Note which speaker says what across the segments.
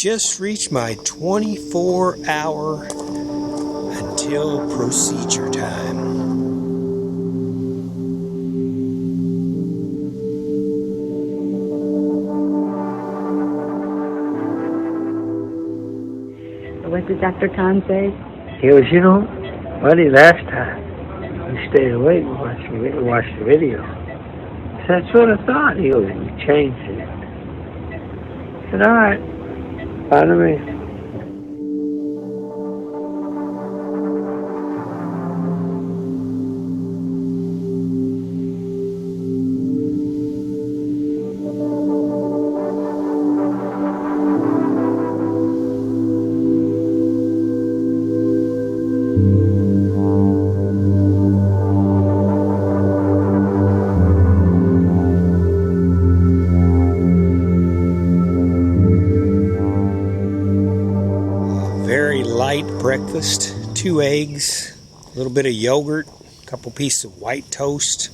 Speaker 1: just reached my 24-hour until procedure time.
Speaker 2: What did Dr. Khan say?
Speaker 3: He goes, you know, buddy, last time you stayed awake and watched the video. I said, that's what I thought. He goes, you changed it. I said, all right, follow me.
Speaker 1: Light breakfast, 2 eggs, a little bit of yogurt, a couple pieces of white toast.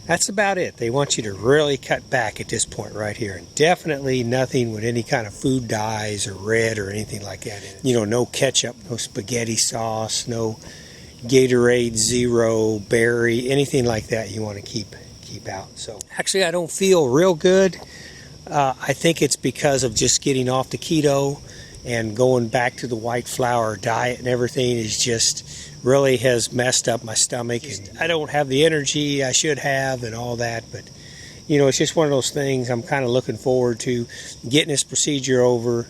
Speaker 1: That's about it. They want you to really cut back at this point right here. And definitely nothing with any kind of food dyes or red or anything like that in it. You know, no ketchup, no spaghetti sauce, no Gatorade Zero, berry, anything like that you want to keep out. So actually I don't feel real good. I think it's because of just getting off the keto and going back to the white flour diet and everything is just really has messed up my stomach. And I don't have the energy I should have and all that, but you know, it's just one of those things. I'm kind of looking forward to getting this procedure over,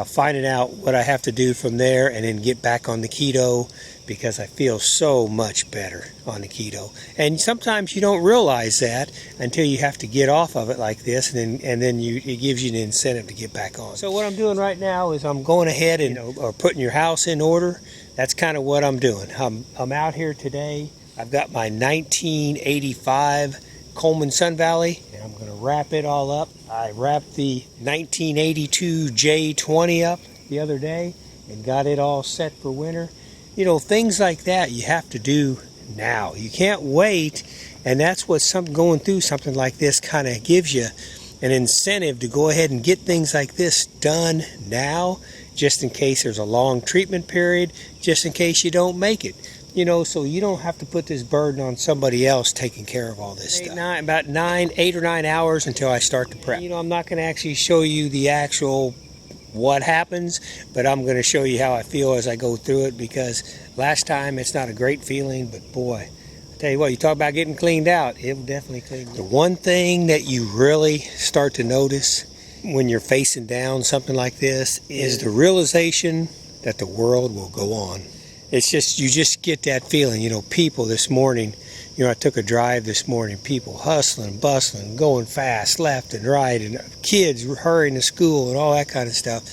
Speaker 1: finding out what I have to do from there, and then get back on the keto because I feel so much better on the keto. And sometimes you don't realize that until you have to get off of it like this, and then it gives you the incentive to get back on. So what I'm doing right now is I'm going ahead and or putting your house in order. That's kind of what I'm doing. I'm out here today. I've got my 1985 Coleman Sun Valley, and I'm going to wrap it all up. I wrapped the 1982 J20 up the other day and got it all set for winter. You know, things like that you have to do now. You can't wait, and that's what going through something like this kind of gives you an incentive to go ahead and get things like this done now, just in case there's a long treatment period, just in case you don't make it. You know, so you don't have to put this burden on somebody else taking care of all this stuff. About 8 or 9 hours until I start the prep. You know, I'm not going to actually show you the actual what happens, but I'm going to show you how I feel as I go through it, because last time it's not a great feeling, but boy, I tell you what, you talk about getting cleaned out, it will definitely clean you. The one thing that you really start to notice when you're facing down something like this is the realization that the world will go on. It's just, you just get that feeling. You know, people this morning, you know, I took a drive this morning, people hustling, bustling, going fast, left and right, and kids hurrying to school and all that kind of stuff.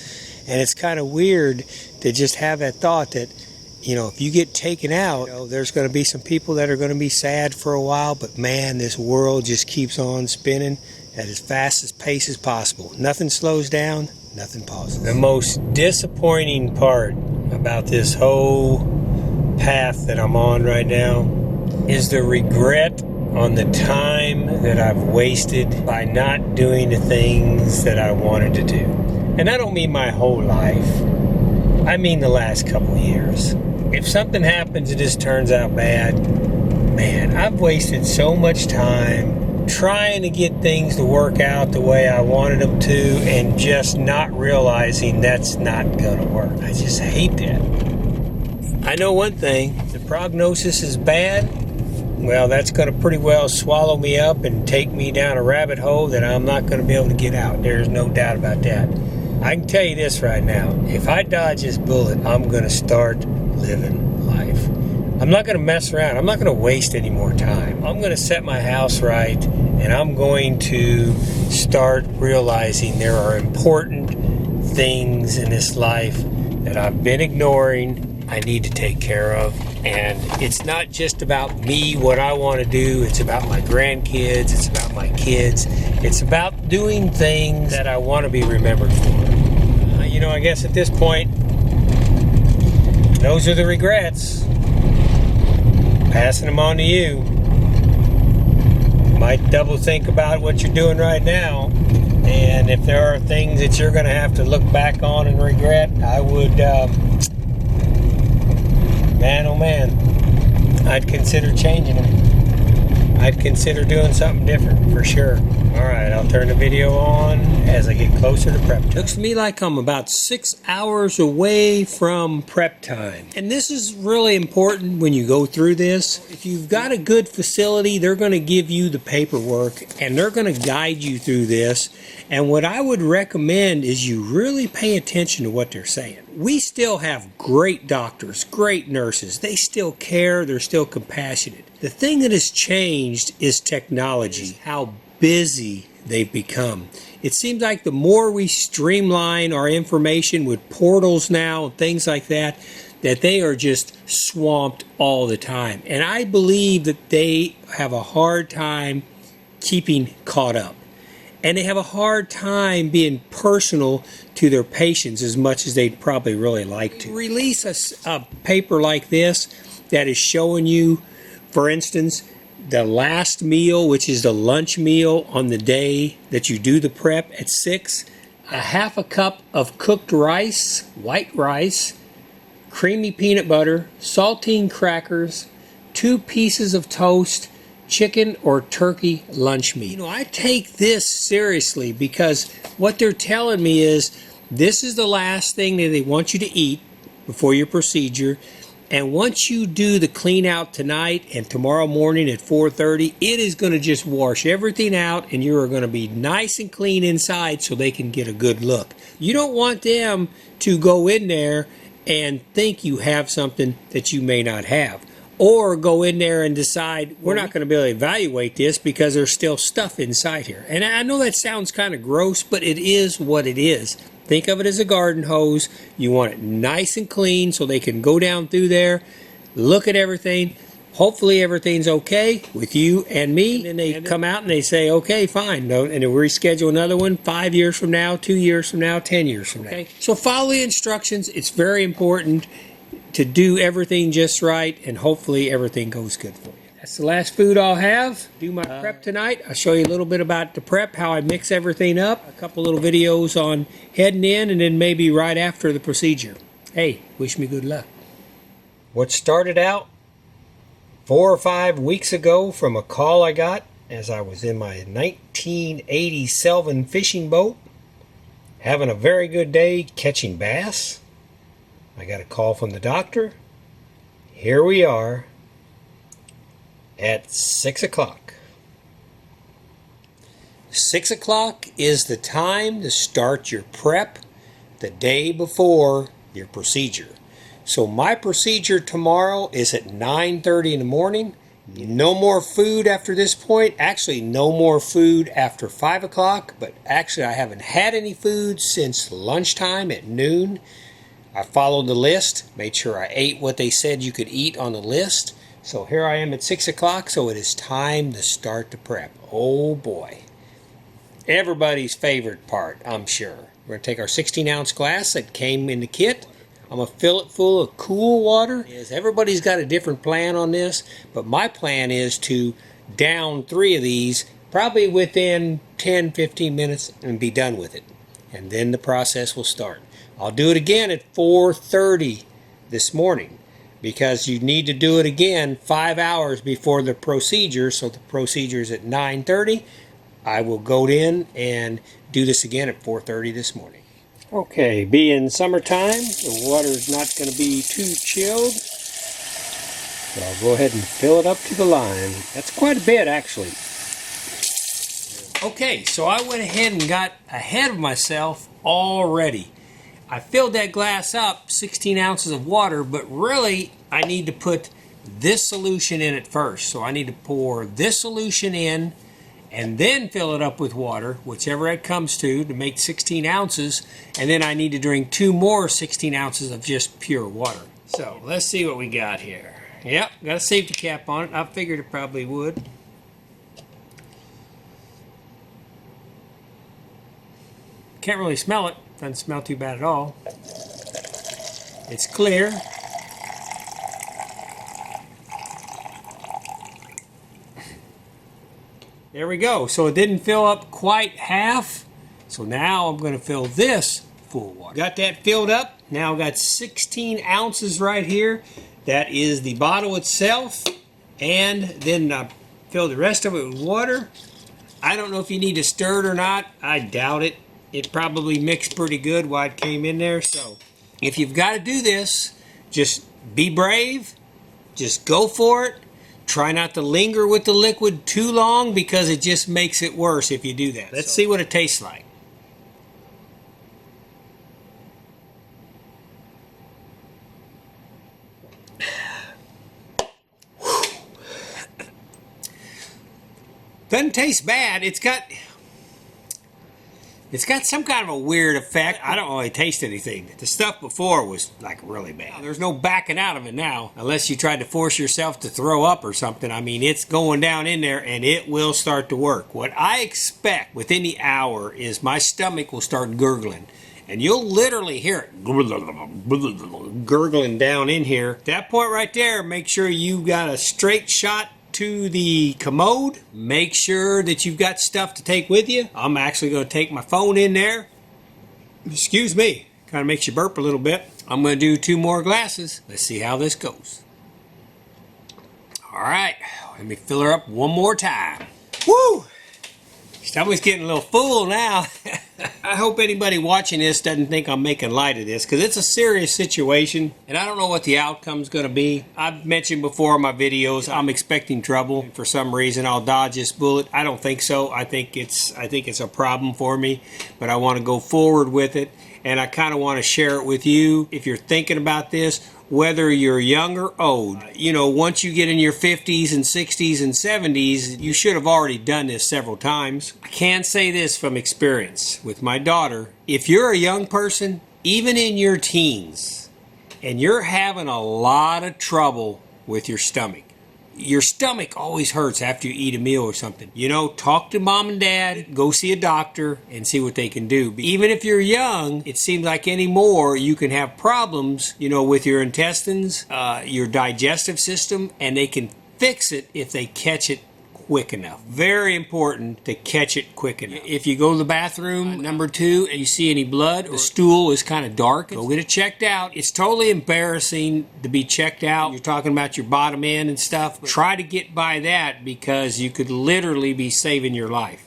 Speaker 1: And it's kind of weird to just have that thought that, you know, if you get taken out, you know, there's going to be some people that are going to be sad for a while, but man, this world just keeps on spinning at as fast as pace as possible. Nothing slows down, nothing pauses. The most disappointing part about this whole path that I'm on right now is the regret on the time that I've wasted by not doing the things that I wanted to do. And I don't mean my whole life. I mean the last couple of years. If something happens and this turns out bad, man, I've wasted so much time trying to get things to work out the way I wanted them to, and just not realizing that's not gonna work. I just hate that. I know one thing, the prognosis is bad. Well, that's going to pretty well swallow me up and take me down a rabbit hole that I'm not going to be able to get out. There's no doubt about that. I can tell you this right now. If I dodge this bullet, I'm going to start living life. I'm not going to mess around. I'm not going to waste any more time. I'm going to set my house right, and I'm going to start realizing there are important things in this life that I've been ignoring, I need to take care of. And it's not just about me, what I want to do. It's about my grandkids. It's about my kids. It's about doing things that I want to be remembered for. You know, I guess at this point, those are the regrets. Passing them on to you. Might double think about what you're doing right now And if there are things that you're going to have to look back on and regret, I would, man, oh man, I'd consider changing them. I'd consider doing something different for sure. Alright, I'll turn the video on as I get closer to prep time. Looks to me like I'm about 6 hours away from prep time. And this is really important when you go through this. If you've got a good facility, they're going to give you the paperwork and they're going to guide you through this. And what I would recommend is you really pay attention to what they're saying. We still have great doctors, great nurses. They still care, they're still compassionate. The thing that has changed is technology, how busy they've become. It seems like the more we streamline our information with portals now and things like that, that they are just swamped all the time. And I believe that they have a hard time keeping caught up. And they have a hard time being personal to their patients as much as they'd probably really like to. Release a paper like this that is showing you, for instance, the last meal, which is the lunch meal on the day that you do the prep at 6, a half a cup of cooked rice, white rice, creamy peanut butter, saltine crackers, 2 pieces of toast, chicken or turkey lunch meat. You know, I take this seriously because what they're telling me is this is the last thing that they want you to eat before your procedure. And once you do the clean out tonight and tomorrow morning at 4:30, it is going to just wash everything out and you are going to be nice and clean inside so they can get a good look. You don't want them to go in there and think you have something that you may not have. Or go in there and decide, we're not going to be able to evaluate this because there's still stuff inside here. And I know that sounds kind of gross, but it is what it is. Think of it as a garden hose. You want it nice and clean so they can go down through there, look at everything. Hopefully everything's okay with you and me. And then they come out and they say, okay, fine. And then we reschedule another one 5 years from now, 2 years from now, 10 years from now. Okay? So follow the instructions. It's very important to do everything just right, and hopefully everything goes good for you. That's the last food I'll have. Do my prep tonight. I'll show you a little bit about the prep, how I mix everything up, a couple little videos on heading in, and then maybe right after the procedure. Hey, wish me good luck. What started out 4 or 5 weeks ago from a call I got as I was in my 1980 Selvin fishing boat, having a very good day catching bass. I got a call from the doctor. Here we are at 6 o'clock. 6 o'clock is the time to start your prep the day before your procedure. So my procedure tomorrow is at 9:30 in the morning. No more food after this point. Actually, no more food after 5 o'clock. But actually, I haven't had any food since lunchtime at noon. I followed the list, made sure I ate what they said you could eat on the list. So here I am at 6 o'clock, so it is time to start the prep. Oh boy. Everybody's favorite part, I'm sure. We're going to take our 16-ounce glass that came in the kit. I'm going to fill it full of cool water. Everybody's got a different plan on this, but my plan is to down 3 of these probably within 10-15 minutes and be done with it. And then the process will start. I'll do it again at 4:30 this morning because you need to do it again 5 hours before the procedure. So the procedure is at 9:30. I will go in and do this again at 4:30 this morning. Okay, being summertime, the water's not going to be too chilled. So I'll go ahead and fill it up to the line. That's quite a bit, actually. Okay, so I went ahead and got ahead of myself already. I filled that glass up, 16 ounces of water, but really I need to put this solution in it first. So I need to pour this solution in and then fill it up with water, whichever it comes to make 16 ounces. And then I need to drink 2 more 16 ounces of just pure water. So let's see what we got here. Yep, got a safety cap on it. I figured it probably would. Can't really smell it. Doesn't smell too bad at all. It's clear. There we go. So it didn't fill up quite half, So now I'm going to fill this full of water. Got that filled up. Now I've got 16 ounces right here. That is the bottle itself. And then fill the rest of it with water. I don't know if you need to stir it or not. I doubt it. It probably mixed pretty good while it came in there. So if you've got to do this, just be brave. Just go for it. Try not to linger with the liquid too long because it just makes it worse if you do that. Let's see what it tastes like. Doesn't taste bad. It's got some kind of a weird effect. I don't really taste anything. The stuff before was like really bad. There's no backing out of it now unless you tried to force yourself to throw up or something. I mean, it's going down in there and it will start to work. What I expect within the hour is my stomach will start gurgling. And you'll literally hear it gurgling down in here. At that point right there, make sure you got a straight shot to the commode. Make sure that you've got stuff to take with you. I'm actually going to take my phone in there. Excuse me. Kind of makes you burp a little bit. I'm going to do 2 more glasses. Let's see how this goes. All right. Let me fill her up one more time. Woo! Stomach's getting a little full now. I hope anybody watching this doesn't think I'm making light of this because it's a serious situation and I don't know what the outcome's going to be. I've mentioned before in my videos I'm expecting trouble. For some reason I'll dodge this bullet. I don't think so. I think it's a problem for me, but I want to go forward with it and I kind of want to share it with you. If you're thinking about this, whether you're young or old, you know, once you get in your 50s and 60s and 70s, you should have already done this several times. I can say this from experience with my daughter. If you're a young person, even in your teens, and you're having a lot of trouble with your stomach always hurts after you eat a meal or something. You know, talk to mom and dad, go see a doctor and see what they can do. Even if you're young, it seems like anymore you can have problems, you know, with your intestines, your digestive system, and they can fix it if they catch it quick enough. Very important to catch it quick enough. If you go to the bathroom, number 2, and you see any blood, or the stool is kind of dark, go get it checked out. It's totally embarrassing to be checked out. You're talking about your bottom end and stuff. Try to get by that because you could literally be saving your life.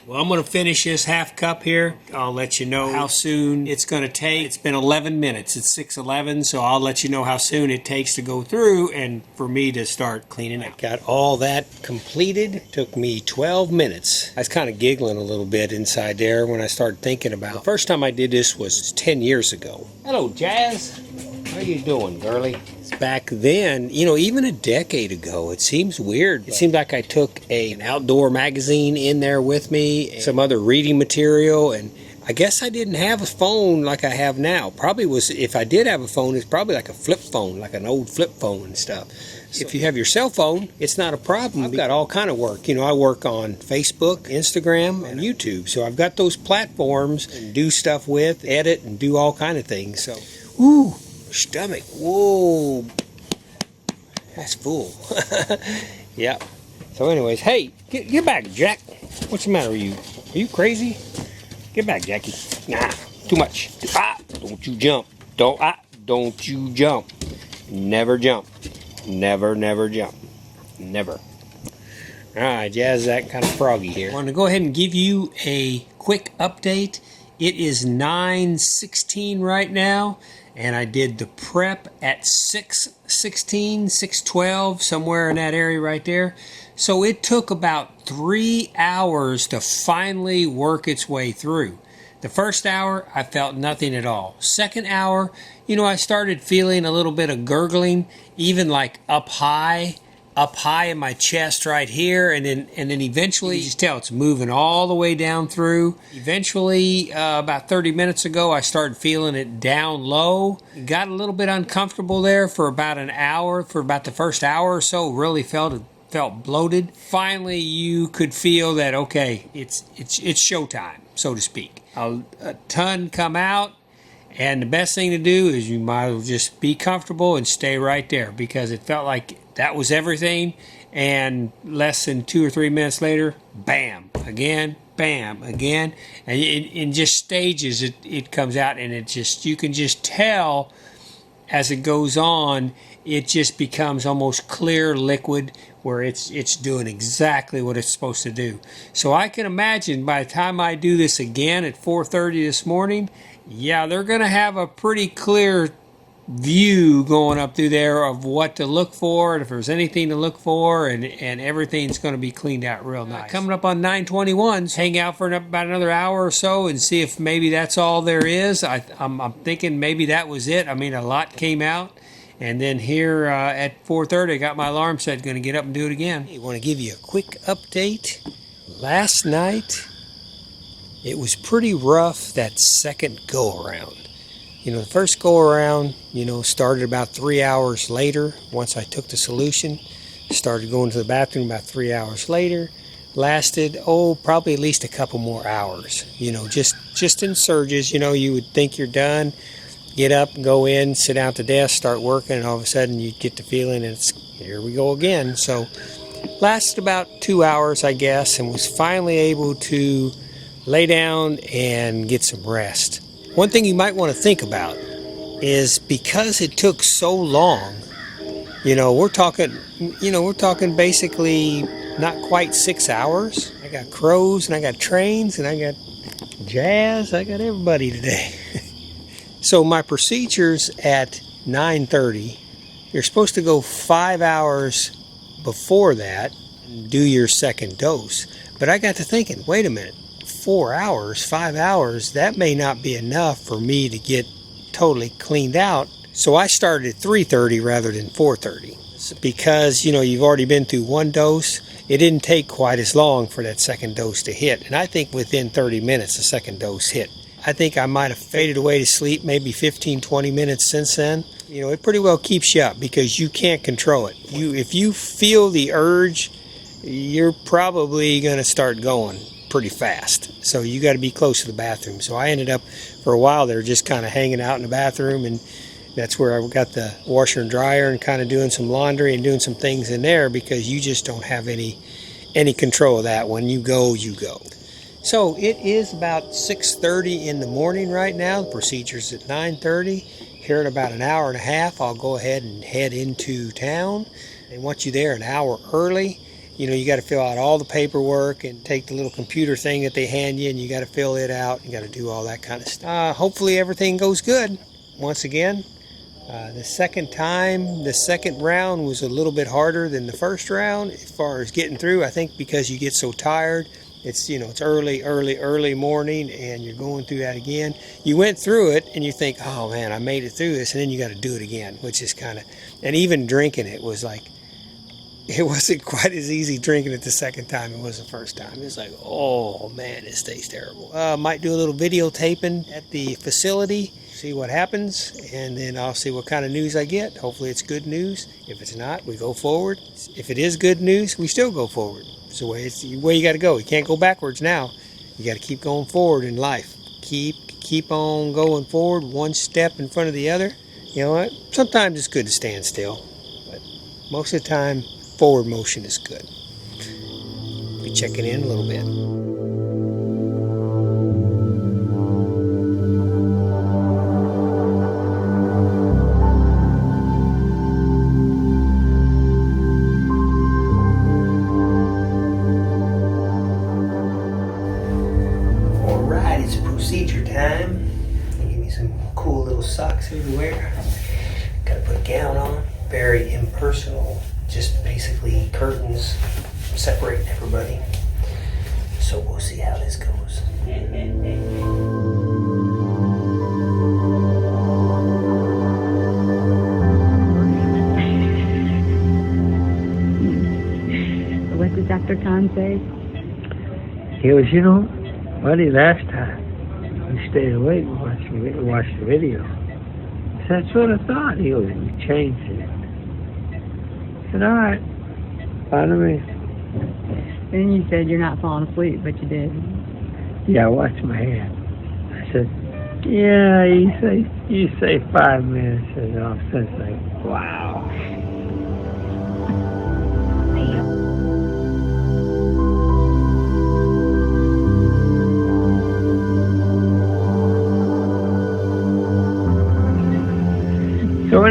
Speaker 1: Well, I'm going to finish this half cup here. I'll let you know how soon it's going to take. It's been 11 minutes. It's 6:11, so I'll let you know how soon it takes to go through and for me to start cleaning out. Got all that completed. Took me 12 minutes. I was kind of giggling a little bit inside there when I started thinking about it. The first time I did this was 10 years ago. Hello, Jazz. How you doing, girlie? Back then, you know, even a decade ago, it seems weird. It seemed like I took an outdoor magazine in there with me, some other reading material, and I guess I didn't have a phone like I have now. Probably was, if I did have a phone, it's probably like a flip phone, like an old flip phone and stuff. If you have your cell phone, it's not a problem. I've got all kind of work. You know, I work on Facebook, Instagram, and YouTube. So I've got those platforms and do stuff with, edit, and do all kind of things. So, ooh. Stomach, whoa, that's full. Yeah. So anyways, hey, get back, Jack. What's the matter with you? Are you crazy? Get back, Jackie. Nah, too much. Don't you jump. Don't you jump. Never jump. Never jump. Never. Alright, Jazz, that kind of froggy here. I want to go ahead and give you a quick update. It is 9:16 right now. And I did the prep at 6:16, 6:12, somewhere in that area right there. So it took about 3 hours to finally work its way through. The first hour, I felt nothing at all. Second hour, you know, I started feeling a little bit of gurgling, even like up high in my chest right here, and then eventually you just tell it's moving all the way down through. Eventually, about 30 minutes ago, I started feeling it down low. Got a little bit uncomfortable there for about an hour, for about the first hour or so. Really felt bloated. Finally, you could feel that, okay, it's showtime, so to speak. A ton come out. And the best thing to do is you might as well just be comfortable and stay right there because it felt like that was everything. And less than 2 or 3 minutes later, bam, again, bam, again. And in just stages it comes out, and you can just tell as it goes on, it just becomes almost clear liquid where it's doing exactly what it's supposed to do. So I can imagine by the time I do this again at 4:30 this morning, yeah, they're going to have a pretty clear view going up through there of what to look for, and if there's anything to look for, and everything's going to be cleaned out real nice. Coming up on 9:21, hang out for about another hour or so and see if maybe that's all there is. I'm thinking maybe that was it. I mean, a lot came out. And then here at 4:30, I got my alarm set, going to get up and do it again. I want to give you a quick update. Last night, it was pretty rough, that second go-around. The first go-around, started about 3 hours later. Once I took the solution, started going to the bathroom about 3 hours later. Lasted, probably at least a couple more hours. Just in surges. You would think you're done. Get up, go in, sit down at the desk, start working, and all of a sudden you get the feeling it's here we go again. So lasted about 2 hours, I guess, and was finally able to lay down and get some rest. One thing you might want to think about is because it took so long, we're talking basically not quite 6 hours. I got crows and I got trains and I got jazz. I got everybody today. So my procedures at 9:30, you're supposed to go 5 hours before that and do your second dose. But I got to thinking, wait a minute, 4 hours, 5 hours, that may not be enough for me to get totally cleaned out. So I started at 3:30 rather than 4:30. Because, you've already been through one dose, it didn't take quite as long for that second dose to hit. And I think within 30 minutes, the second dose hit. I think I might have faded away to sleep maybe 15, 20 minutes since then. It pretty well keeps you up because you can't control it. If you feel the urge, you're probably going to start going pretty fast. So you got to be close to the bathroom. So I ended up for a while there just kind of hanging out in the bathroom, and that's where I got the washer and dryer and kind of doing some laundry and doing some things in there because you just don't have any control of that. When you go, you go. So it is about 6:30 in the morning right now. The procedure's at 9:30. Here in about an hour and a half, I'll go ahead and head into town. They want you there an hour early. You got to fill out all the paperwork and take the little computer thing that they hand you, and you got to fill it out. You got to do all that kind of stuff. Hopefully everything goes good. Once again, the second round was a little bit harder than the first round as far as getting through. I think because you get so tired. It's early morning, and you're going through that again. You went through it, and you think, oh man, I made it through this, and then you got to do it again, which is and even drinking it was like, it wasn't quite as easy drinking it the second time it was the first time. It was like, oh man, this tastes terrible. Might do a little videotaping at the facility, see what happens, and then I'll see what kind of news I get. Hopefully it's good news. If it's not, we go forward. If it is good news, we still go forward. It's the way you got to go. You can't go backwards now. You got to keep going forward in life. Keep on going forward, one step in front of the other. You know what? Sometimes it's good to stand still, but most of the time, forward motion is good. Be checking in a little bit. Procedure time. They give me some cool little socks everywhere. Gotta put a gown on. Very impersonal. Just basically curtains separating everybody. So we'll see how this goes.
Speaker 2: What did Dr. Khan say?
Speaker 3: He was, buddy, last time we stayed awake and watched the video. That's what I thought. He goes, we changed it. I said, all right, fine with me.
Speaker 2: Then you said you're not falling asleep, but you did.
Speaker 3: Yeah, I watched my hand. I said, yeah, you say 5 minutes, and all of a sudden it's like, wow.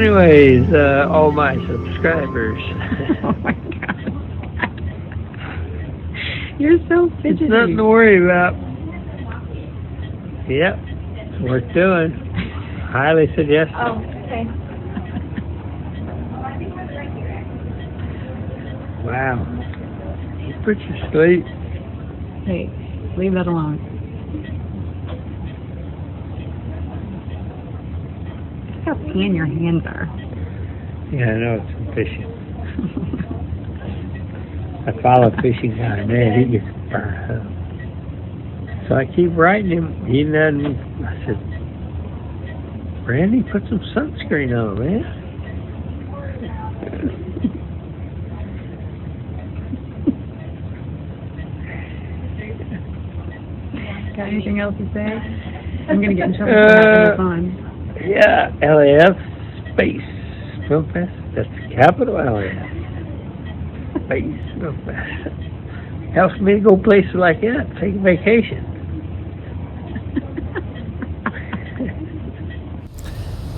Speaker 3: anyways, all my subscribers.
Speaker 2: Oh my God. You're so fidgety.
Speaker 3: It's nothing to worry about. Yep, it's worth doing. Highly suggested.
Speaker 2: Oh, okay.
Speaker 3: Wow. You put you to sleep.
Speaker 2: Hey, leave that alone. Look how tan your hands are.
Speaker 3: Yeah, I know, it's some fishing. I follow a fishing guy, man, he gets burned up. So I keep writing him. He doesn't. I said, Randy, put some sunscreen on, man.
Speaker 2: Got anything else to say? I'm going to get in trouble for having this on.
Speaker 3: Yeah, LAF Space Film Fest. That's capital LAF. Space Film Fest. Helps me to go places like that, take a vacation.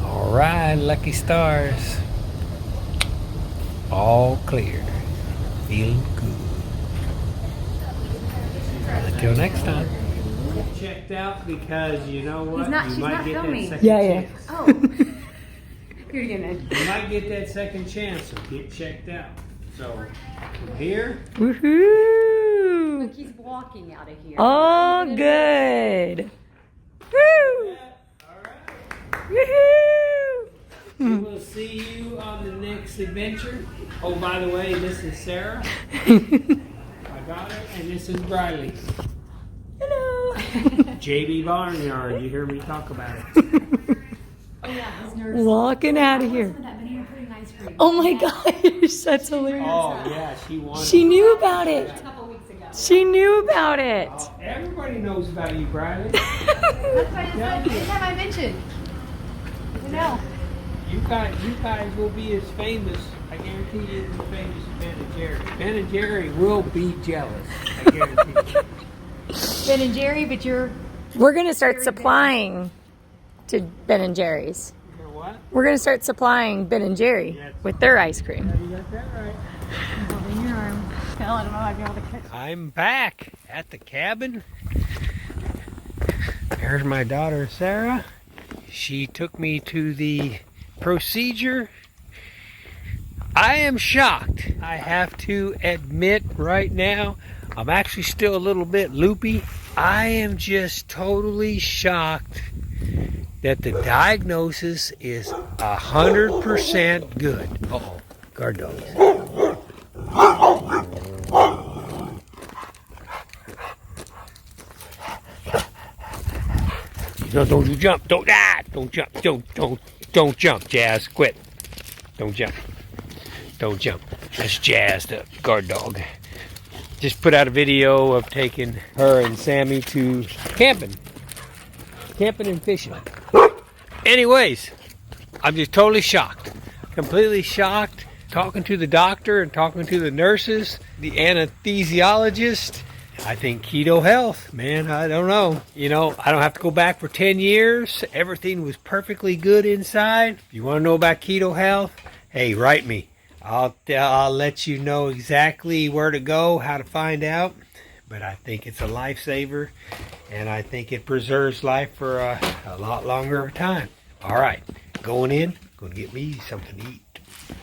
Speaker 1: All right, lucky stars. All clear. Feeling good. Until next time. Checked out because you know what?
Speaker 4: She's not filming.
Speaker 1: That second chance.
Speaker 4: Oh. You're gonna.
Speaker 1: You might get that second chance, so get checked out. So, from here.
Speaker 5: Woohoo!
Speaker 4: Look, he's walking out of here.
Speaker 5: Oh, good. Woo!
Speaker 1: All right.
Speaker 5: Woohoo!
Speaker 1: We will see you on the next adventure. Oh, by the way, this is Sarah. I got her, and this is Vitaly.
Speaker 5: Hello.
Speaker 1: JB Barnyard. You hear me talk about it.
Speaker 4: Oh yeah, his nurse.
Speaker 5: Walking out of here.
Speaker 4: That been here pretty nice for you.
Speaker 5: Oh my gosh, that's hilarious.
Speaker 1: Oh, yeah, she wanted.
Speaker 5: She knew about it.
Speaker 4: A couple weeks ago.
Speaker 5: She knew about it.
Speaker 1: Oh, everybody knows about you, Vitaly.
Speaker 4: That's why I said this time I mentioned. You know.
Speaker 1: You guys will be as famous. I guarantee you, as famous as Ben and Jerry. Ben and Jerry will be jealous. I guarantee you.
Speaker 4: Ben and Jerry, but you're.
Speaker 5: We're going to start supplying to Ben and Jerry's.
Speaker 1: You know what?
Speaker 5: We're going to start supplying Ben and Jerry with their ice cream.
Speaker 1: You got that right.
Speaker 4: Holding your arm. Hell, I don't know how I'd be able to catch.
Speaker 1: I'm back at the cabin. There's my daughter, Sarah. She took me to the procedure. I am shocked. I have to admit right now, I'm actually still a little bit loopy. I am just totally shocked that the diagnosis is 100% good. Uh-oh, guard dogs. Don't you jump. Don't jump. Don't jump, Jazz. Quit. Don't jump. Don't jump. That's Jazz, the guard dog. Just put out a video of taking her and Sammy to camping and fishing. Anyways, I'm just totally shocked. Completely shocked. Talking to the doctor and talking to the nurses, the anesthesiologist. I think keto health, man, I don't know. You know, I don't have to go back for 10 years. Everything was perfectly good inside. If you want to know about keto health, hey, write me. I'll let you know exactly where to go, how to find out. But I think it's a lifesaver, and I think it preserves life for a lot longer time. All right, going to get me something to eat.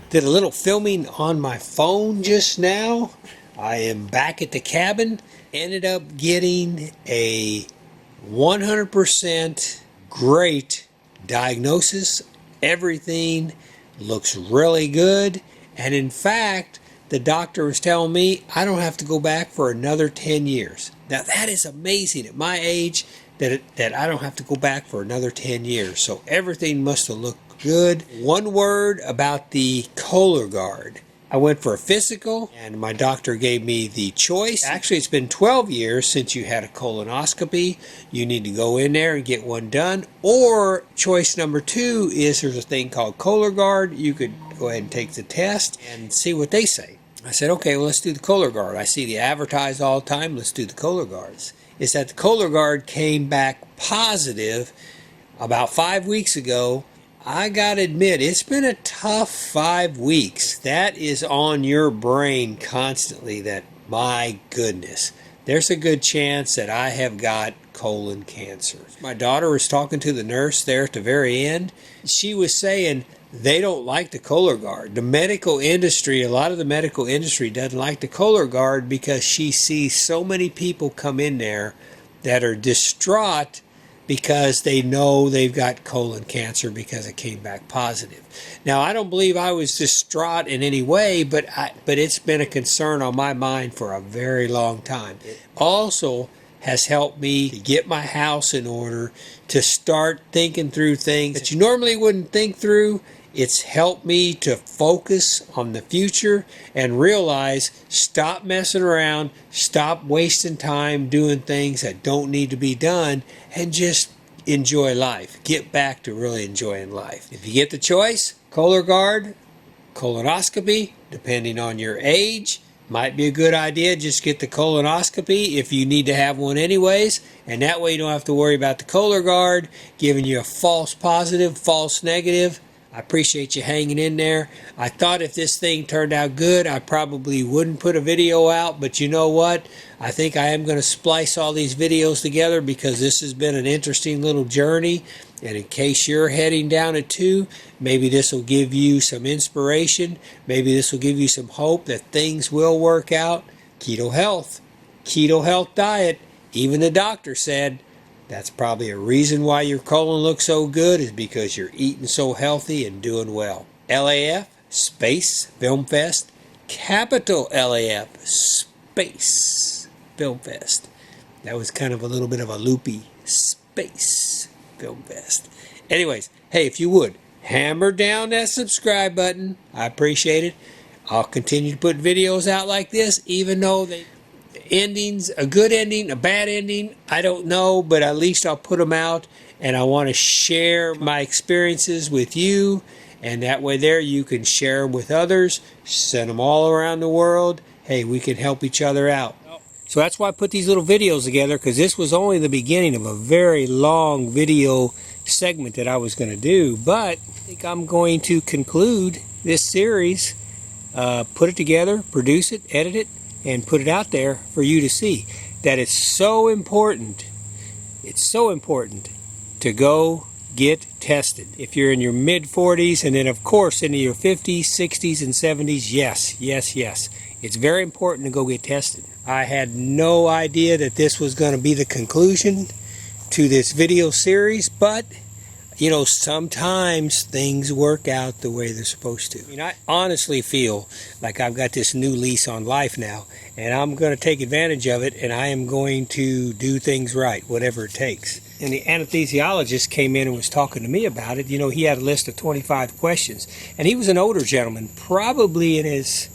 Speaker 1: Did a little filming on my phone just now. I am back at the cabin. Ended up getting a 100% great diagnosis. Everything looks really good. And in fact, the doctor was telling me I don't have to go back for another 10 years. Now that is amazing at my age that I don't have to go back for another 10 years. So everything must have looked good. One word about the Cologuard. I went for a physical, and my doctor gave me the choice. Actually, it's been 12 years since you had a colonoscopy. You need to go in there and get one done. Or choice number 2 is there's a thing called Cologyard. You could go ahead and take the test and see what they say. I said, okay, well, let's do the Cologyard. I see the advertised all the time. Let's do the Cologuards. Is that the Cologuard came back positive about 5 weeks ago. I gotta admit, it's been a tough 5 weeks. That is on your brain constantly, that, my goodness, there's a good chance that I have got colon cancer. My daughter was talking to the nurse there at the very end. She was saying they don't like the Cologuard. The medical industry, a lot of the medical industry doesn't like the Cologuard because she sees so many people come in there that are distraught because they know they've got colon cancer because it came back positive. Now, I don't believe I was distraught in any way, but it's been a concern on my mind for a very long time. It also has helped me to get my house in order, to start thinking through things that you normally wouldn't think through. It's helped me to focus on the future and realize, stop messing around, stop wasting time doing things that don't need to be done, and just enjoy life. Get back to really enjoying life. If you get the choice, Cologuard, colonoscopy, depending on your age, might be a good idea. Just get the colonoscopy if you need to have one anyways, and that way you don't have to worry about the Cologuard giving you a false positive, false negative. I appreciate you hanging in there. I thought if this thing turned out good, I probably wouldn't put a video out, but you know what? I think I am going to splice all these videos together because this has been an interesting little journey. And in case you're heading down it too, maybe this will give you some inspiration. Maybe this will give you some hope that things will work out. Keto health diet. Even the doctor said, that's probably a reason why your colon looks so good, is because you're eating so healthy and doing well. LAF, Space Film Fest, capital LAF, Space Film Fest. That was kind of a little bit of a loopy, Space Film Fest. Anyways, hey, if you would, hammer down that subscribe button. I appreciate it. I'll continue to put videos out like this, even though they... endings, a good ending, a bad ending, I don't know, but at least I'll put them out, and I want to share my experiences with you, and that way there you can share them with others, send them all around the world. Hey, we can help each other out. So that's why I put these little videos together, because this was only the beginning of a very long video segment that I was going to do, but I think I'm going to conclude this series, put it together, produce it, edit it, and put it out there for you to see that it's so important to go get tested. If you're in your mid-40s, and then of course into your 50s, 60s, and 70s, yes. It's very important to go get tested. I had no idea that this was going to be the conclusion to this video series, but you know, sometimes things work out the way they're supposed to. I mean, I honestly feel like I've got this new lease on life now, and I'm going to take advantage of it, and I am going to do things right, whatever it takes. And the anesthesiologist came in and was talking to me about it. You know, he had a list of 25 questions, and he was an older gentleman, probably in his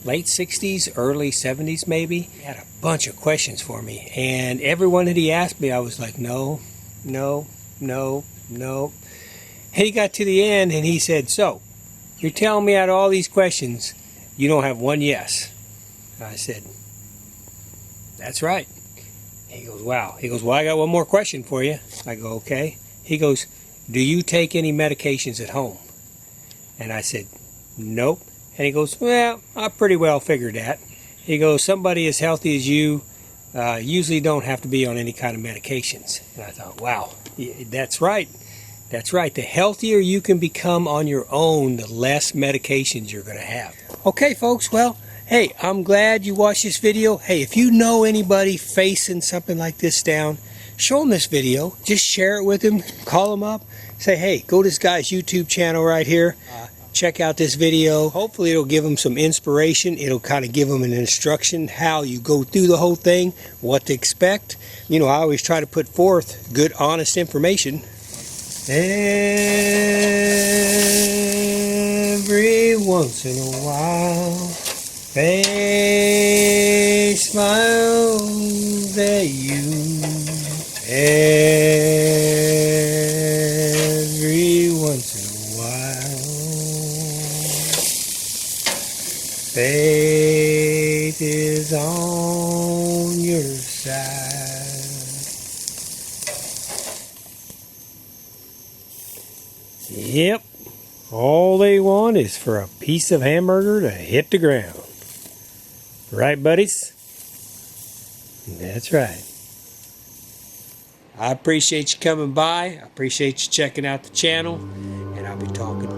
Speaker 1: late 60s, early 70s maybe. He had a bunch of questions for me, and every one that he asked me, I was like, no. And he got to the end and he said, so, you're telling me out of all these questions, you don't have one yes? I said, that's right. He goes, wow. He goes, well, I got one more question for you. I go, okay. He goes, do you take any medications at home? And I said, nope. And he goes, well, I pretty well figured that. He goes, somebody as healthy as you usually don't have to be on any kind of medications. And I thought, wow, that's right. That's right. The healthier you can become on your own, the less medications you're going to have. Okay, folks. Well, hey, I'm glad you watched this video. Hey, if you know anybody facing something like this down, show them this video. Just share it with them. Call them up. Say, hey, go to this guy's YouTube channel right here. Check out this video. Hopefully it'll give them some inspiration. It'll kind of give them an instruction how you go through the whole thing, what to expect. You know, I always try to put forth good, honest information. Every once in a while, face smiles at you. Every once in a while, faith is on your side. Yep. All they want is for a piece of hamburger to hit the ground. Right, buddies? That's right. I appreciate you coming by. I appreciate you checking out the channel. And I'll be talking to